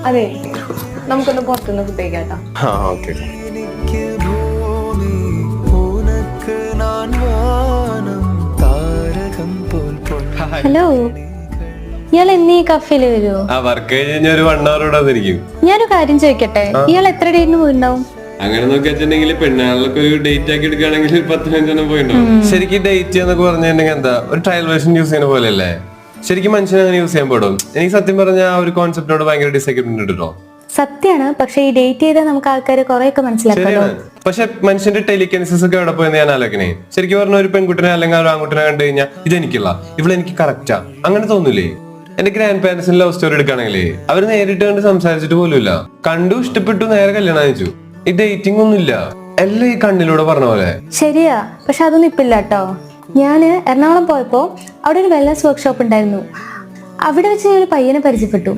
അതെ, നമുക്കൊന്ന് പുറത്തുനിന്ന് ഫുഡ് കഴിക്കാട്ടോ. ഹലോ, ഇയാൾ എന്നീ കഫേല് വരുമോ? വർക്ക് കഴിഞ്ഞ ഒരു 1 hour ഇവിടെ വന്നിരിക്കും. ഞാനൊരു കാര്യം ചോദിക്കട്ടെ, ഇയാൾ എത്ര ഡേറ്റിന് പോയിട്ടുണ്ടാവും? അങ്ങനെ നോക്കി വെച്ചിട്ടുണ്ടെങ്കിൽ പെണ്ണുകാരിലൊക്കെ ഒരു ഡേറ്റ് ആക്കി എടുക്കുകയാണെങ്കിൽ 10-15 പോയിട്ടുണ്ടാവും. ശരിക്കും ഡേറ്റ് എന്നൊക്കെ പറഞ്ഞിട്ടുണ്ടെങ്കിൽ എന്താ ഒരു ട്രയൽ വേർഷൻ യൂസ് ചെയ്യുന്ന പോലെയല്ലേ? ശരിക്കും മനുഷ്യനെ അങ്ങനെ യൂസ് ചെയ്യാൻ പെടും. എനിക്ക് സത്യം പറഞ്ഞ ആ ഒരു കോൺസെപ്റ്റിനോട് ഭയങ്കര ഡിസഗ്രിമെന്റ് ഉണ്ട് കേട്ടോ. സത്യാണ്, പക്ഷെ ഈ ഡേറ്റ് ചെയ്താൽ നമുക്ക് ആൾക്കാർ കുറെയൊക്കെ മനസ്സിലാക്കാലോ. പക്ഷെ മനുഷ്യന്റെ ടെലിക്കൻസിസ് ഒക്കെ എവിടെ പോയെന്ന് ഞാൻ ആലോചിക്കണേ. ശരിക്കും പറഞ്ഞ ഒരു പെൺകുട്ടിനെ അല്ലെങ്കിൽ ഒരു ആൺകുട്ടിനെ കണ്ടു കഴിഞ്ഞാൽ ഇതെനിക്കുള്ള ഇവളെനിക്ക് കറക്റ്റാ അങ്ങനെ തോന്നൂലേ? എന്റെ ഗ്രാൻഡ് പാരന്റ്സിന്റെ ലവ് സ്റ്റോറി എടുക്കുകയാണെങ്കിലേ അവര് നേരിട്ട് കണ്ട് സംസാരിച്ചിട്ട് പോലുമില്ല. കണ്ടു, ഇഷ്ടപ്പെട്ടു, നേരെ കല്യാണം അയച്ചു. ഈ ഡേറ്റിംഗ് ഒന്നുമില്ല, എല്ലാം ഈ കണ്ണിലൂടെ പറഞ്ഞ പോലെ. ശരിയാ, പക്ഷെ അതൊന്നും ഇപ്പില്ല കേട്ടോ. ഞാന് എറണാകുളം പോയപ്പോ അവിടെ ഒരു വെൽനസ് വർക്ക്ഷോപ്പ് ഉണ്ടായിരുന്നു. അവിടെ വെച്ച് ഞാൻ ഒരു പയ്യനെ പരിചയപ്പെട്ടു.